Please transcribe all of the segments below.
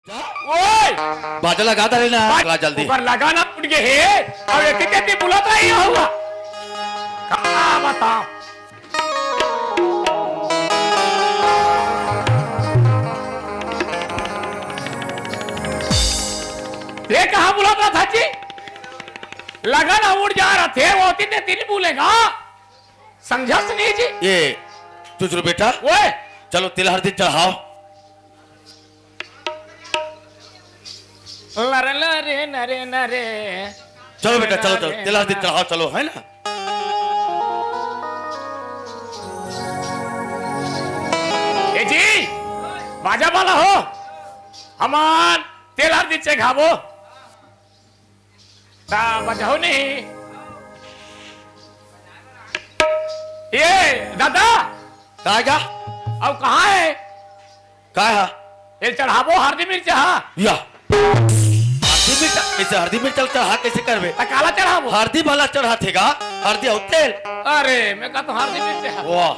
ओए बाजा लगा दे ना लगा जल्दी ऊपर लगाना उठ के है और एक कहती बुलाता ही होगा कहाँ बता ये कहाँ बुलाता था जी लगाना उड़ जा रहा थे वो तीन बोलेगा समझा सुनिए जी ये तुझरो बेटा ओए चलो तिल हर दिन चढ़ाओ लरे लरे नरे नरे चलो बेटा चलो चलो तिल हर दिन चढ़ाओ चलो है ना ए जी बाजा वाला हो हमान तेल हर दिन से खाबो ता बजाओ नहीं ये दादा कहा क्या अब कहाँ है कहा है ये चढ़ाबो हरदी मिर्च हाँ या हरदी मिर्च कैसे हरदी मिर्च चढ़ा कैसे करबे काला चढ़ाबो हरदी वाला चढ़ा थेगा हरदी और तेल अरे मैं कहता हूँ हरदी मिर्च है वाह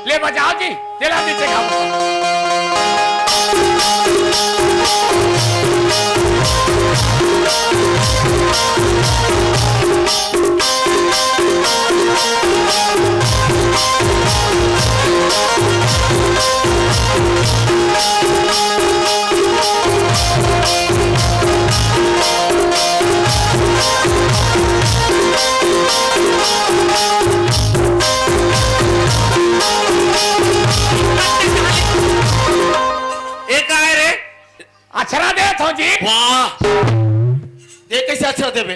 ले बजाओ जी तेल हरदी से खाबो एक आए रे अक्षरा दे थो जी वाह ये कैसे अच्छा देबे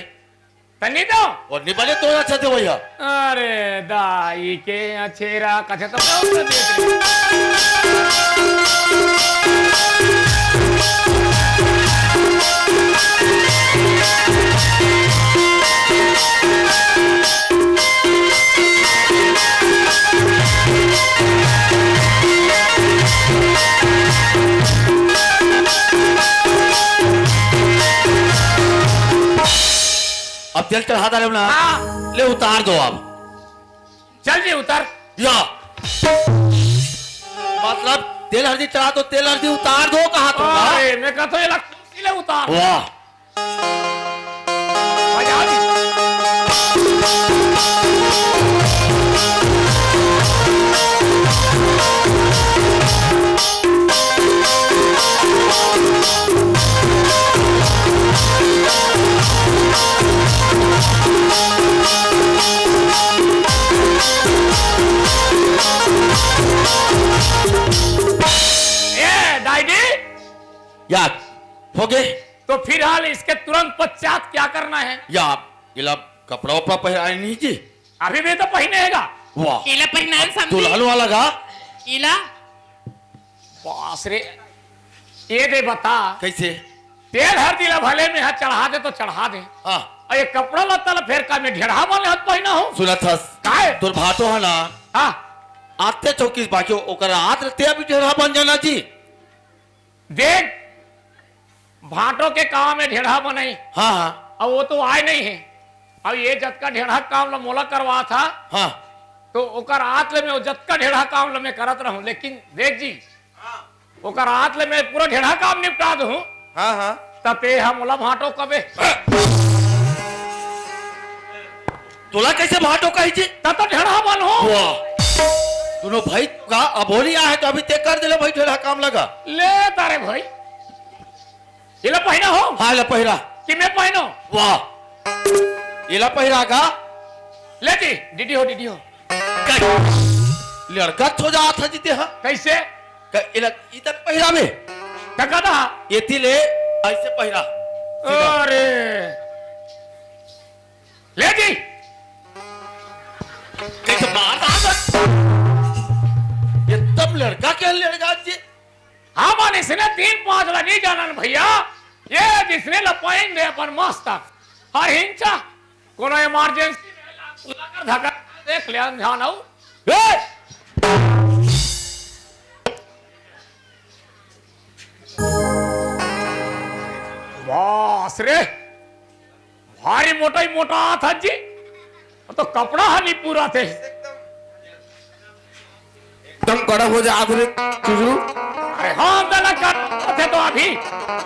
तन्नी दो और निबले तो अच्छा दे भैया अरे दाई के अछेरा कथे तो उतर देख रही अब तेल चढ़ा डाले ना हाँ ले उतार दो अब चल जी उतर या मतलब तेल हल्दी चढ़ा दो तेल हल्दी उतार दो कहा तुम अरे मैं कहता हूँ ये लगता है उतार वाह बजाओ जी या हो गए तो फिलहाल इसके तुरंत पश्चात क्या करना है या इला कपड़ा उपड़ा पहनाए नहीं जी अभी भी तो पहनेगा वाह इला पहनान समझी दुल्हन वाला गा इला बास रे ये दे बता कैसे तेल हर दिला भले में हाथ चढ़ा दे तो चढ़ा दे हाँ और ये कपड़ा लत्ता ला फेर का में ढेढ़ा वाले हाथ पहना हो सुना था काहे तोर भाटो है ना हाँ आते चौकीस बाकी ओकर हाथ रहते अभी ढेरा बन जाना जी देख भाटों के काम में ढेढ़ा बनाई हाँ हाँ और वो तो आए नहीं है अब ये जत का ढेढ़ा काम ला मोला करवा था हाँ तो ओकर आत ले में वो जत का ढेढ़ा काम ला मैं करत रहूं लेकिन देख जी ओकर आत ले मैं पूरा ढेढ़ा काम निपटा दूं हाँ हाँ तपे हम मोला भाटो कबे तोला कैसे भाटो कही जी तब तो ढेढ़ा बन हो वाह दोनों भाई का अबोली आया है तो अभी तय कर दिले भाई ढेरा काम लगा ले तारे भाई ये ला पहना हो हाँ ला पहिरा कि मैं पहनो वाह इला पहिरा का ले जी दीदी हो लड़का छो जा था जीते हाँ कैसे इला इधर पहिरा में टका था ये तिले ऐसे पहिरा अरे ले जी कैसे बात आ ये तब लड़का क्या लड़का जी हाँ माने से ना 3-5 ला नहीं जाना न भैया ये जिसने लपाइन दे अपन मस्त हर हिंसा कोनो इमरजेंसी में लगा धक्का देख लिया ध्यान आओ बस रे भारी मोटा ही मोटा था जी तो कपड़ा नहीं पूरा थे एकदम कड़क हो जाए आधुनिक चुजरू अरे हम दला कर थे तो अभी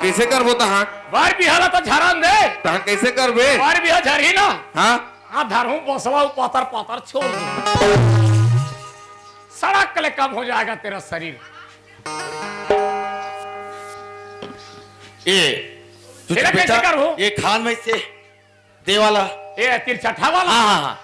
कैसे करबो तहाँ बार भी हाला तो झरन दे तहाँ कैसे करबे बार भी झरी ना हाँ हाँ धरहूं बसवा पातर पातर छोड़ दूं सड़क के लिए कम हो जाएगा तेरा शरीर ये तेरा कैसे करूं ये खान में से दे वाला ये तिरछठा वाला हाँ हाँ हाँ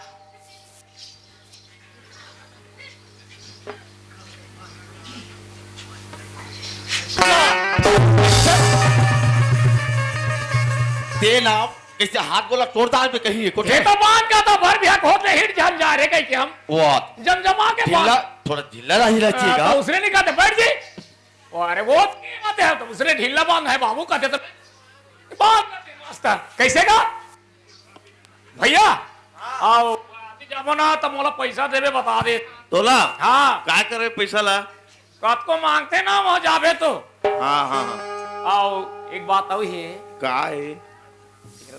दे ना कैसे हाथ गोला तोड़ता है कहीं को ये तो बांध का तो भर भी होते हिट झन जा रहे कहीं कि हम वाह जमजमा के ढीला बाद थोड़ा ढीला रही चाहिएगा तो उसने नहीं कहते बैठ जी अरे वो बात है तो उसने ढीला बांध है बाबू कहते तो बांध रास्ता कैसे का भैया आओ जाबो ना तो मोला पैसा देवे बता दे तोला हाँ काय करे पैसा ला कब को मांगते ना वहां जाबे तो हाँ हाँ हाँ आओ एक बात आई है का है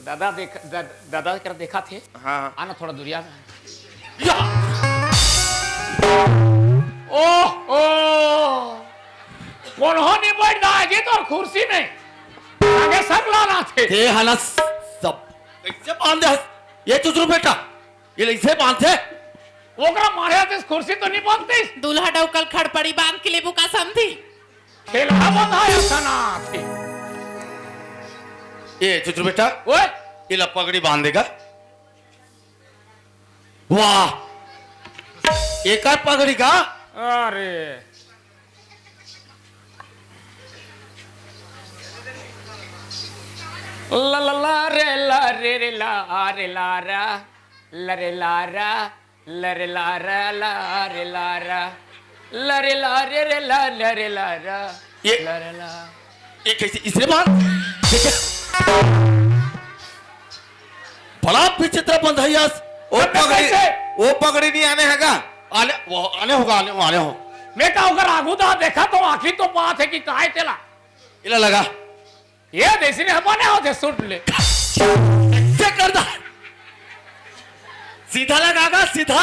दादा कर देखा थे हाँ आना थोड़ा दुनिया में या ओह ओ कौन हो नहीं बैठ रहा है तो कुर्सी में आगे सब लाना थे थे हनस सब कैसे बांधे ये चुचरू बेटा ये ऐसे बांधे ओकरा मारे थे कुर्सी तो नहीं बनती दूल्हा डौकल खड़पड़ी बांध के लेबू का समझी खेला बंधाया सना थी ये चुचरू बेटा ओए ये ला पगड़ी बांधेगा वाह एक आध पगड़ी का अरे ला ला ला रे ला रे ला रा ला रे ला रा ला रे ला रा ला रे ला रा ला रे ला रे ला रा ये ला रे ला ये कैसे इसने बांध देखिए बड़ा विचित्र बंधाई वो पगड़ी नहीं आने हैगा आने वो आने होगा आने हो मैं का अगर आगू दा देखा तो आखिर तो बात है कि काहे तेला इला लगा ये देसी ने बने होते सुट ले क्या कर दा सीधा लगागा सीधा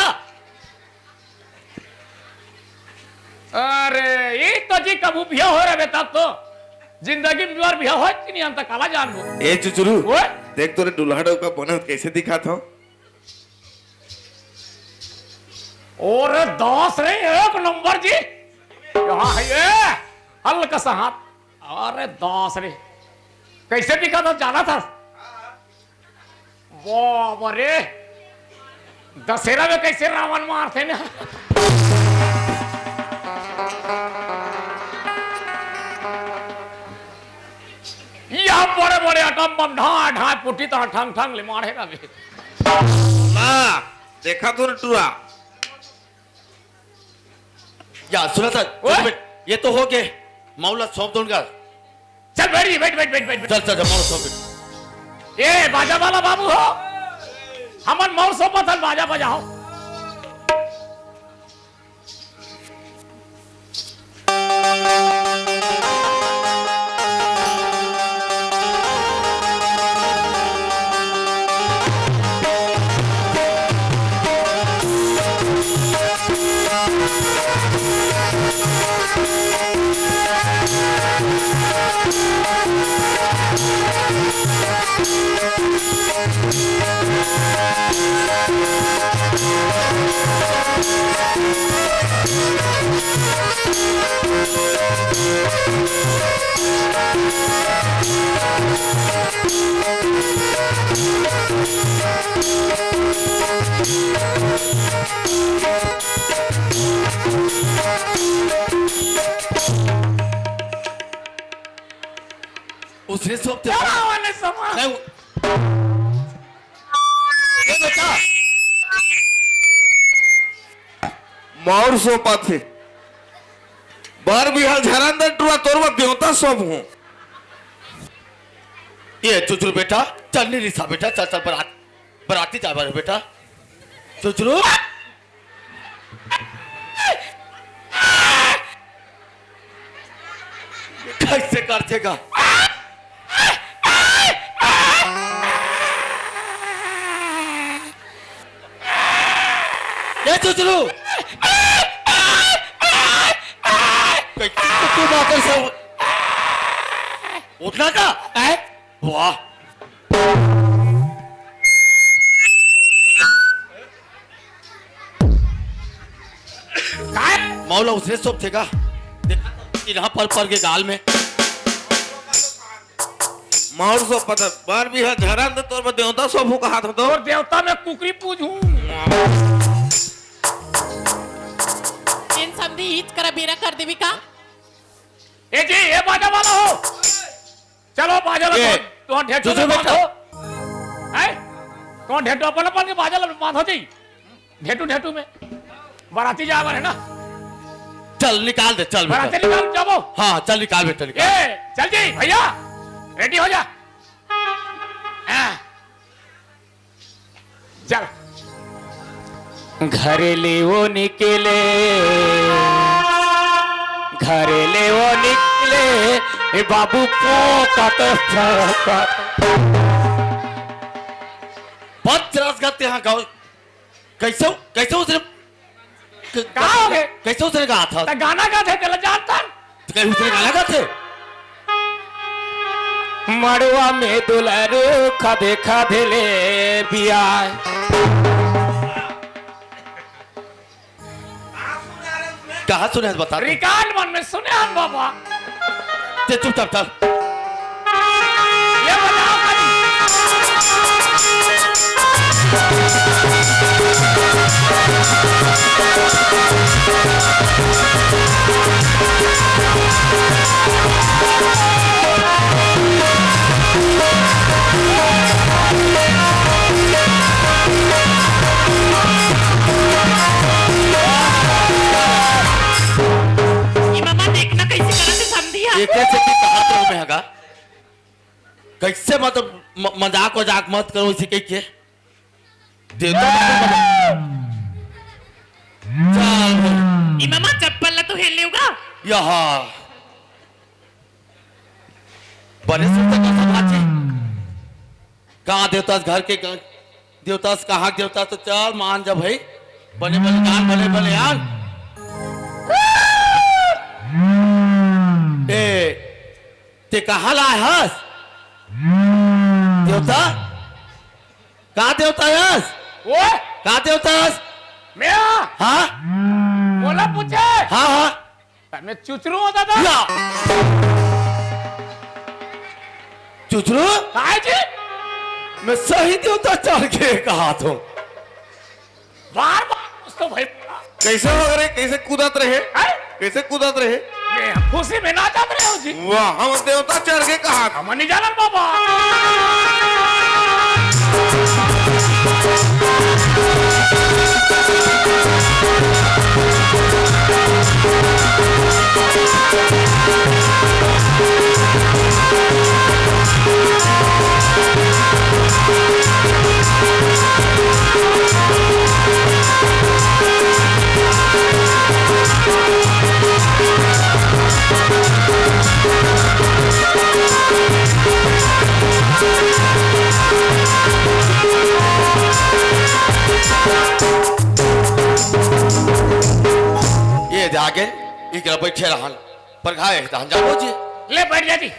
अरे ये तो जी कबू बिया हो रहा बेटा तो जिंदगी में बार बिया हो नहीं अंत काला जान वो ए चुचुरू ओए देख तोरे दुल्हाड़ो का बना कैसे दिखा था और 10 रे एक नंबर जी यहाँ है ये हल्का सा हाथ अरे 10 रे कैसे दिखा था जाना था वो रे दशहरा में कैसे रावण मारते ना यहाँ बड़े बड़े अटम बम ढा ढा पुटी तरह ठंग ठंग ले मारेगा भी ना देखा तो टूरा या सुना था ओए! ये तो हो गए मौला सौंप दूंगा चल बैठ चल चल मौला सौंप ये बाजा वाला बाबू हो हमन मौर सो पथल बाजा बजाओ उसने सौंप दिया चला वाले समा नहीं ये बेटा मौर सोपा थे बार बिहार झरांदर टूरा तोरवा देवता सब हूँ ये चुचरू बेटा चल नहीं रिसा बेटा चल चल बराती जा बारे बेटा चुचरू कैसे कर देगा ये चुचरू कैसे तू बात कैसे उठना का है वाह काय मौला उसने सब थे का देखा यहाँ पर के गाल में मार सोपत बार बिहाल झरान दे तोर में देवता सोफू का हाथ तो और देवता में कुकरी पूजूं इन समधी हित करा बेरा कर देवी का ए जी ये बाजा वाला हो चलो बाजा ला ये, तो ढेटो तुझे में बैठा। बांधो है तो ढेटो अपन के बाजा ला बांधो जी ढेटू में बाराती जा है ना चल निकाल दे चल बाराती बेटा निकाल जाओ हाँ चल निकाल बेटा निकाल ए चल जी भैया रेडी हो जा चल घरेले वो निकले घरेले वो निकले ए बाबू पोकत बहुत त्रास करते हैं गाँव कैसे कैसे उसने कहाँ हो गए? कैसे उसने कहा था ता गाना गा थे कल जानता तो कैसे उसने गाना गाते मड़ुआ में दुलरू खदे खदे ले बिया कहा सुने हैं बता रिकॉर्ड मन में सुने हम बाबा ते चुपचाप चल ये बताओ खाली ये मामा देखना कैसे करा से समधी एक ऐसे की कहा तो में हैगा कैसे मतलब मजाक वजाक मत करो इसी के देवता चल ये मामा चप्पल ला तो हेल लेगा यहाँ बने सुनते का समाचे कहाँ देवता घर के देवता कहाँ देवता तो चल मान जा भाई बने बने गान बने बने यार ए ते कहाँ लाए हस देवता कहाँ देवता हस वो कहाँ देवता हस मैं हाँ बोला पूछे हाँ हाँ मैं चुचरू होता था या चुचरू काय जी मैं सही देवता चढ़ के कहा तो बार बार उसको भाई कैसे हो रहे कैसे कूदत रहे हैं? कैसे कूदत रहे मैं खुशी में नाचत रहे हो जी वाह हम देवता चढ़ के कहा हम नहीं जानत बाबा ये जागे इकरा बैठे रहन पर खाए रहन जाओ जी ले बैठ जा जी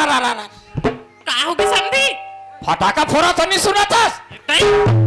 का होगी समधी फटाका फोड़ा तो नहीं सुना था नहीं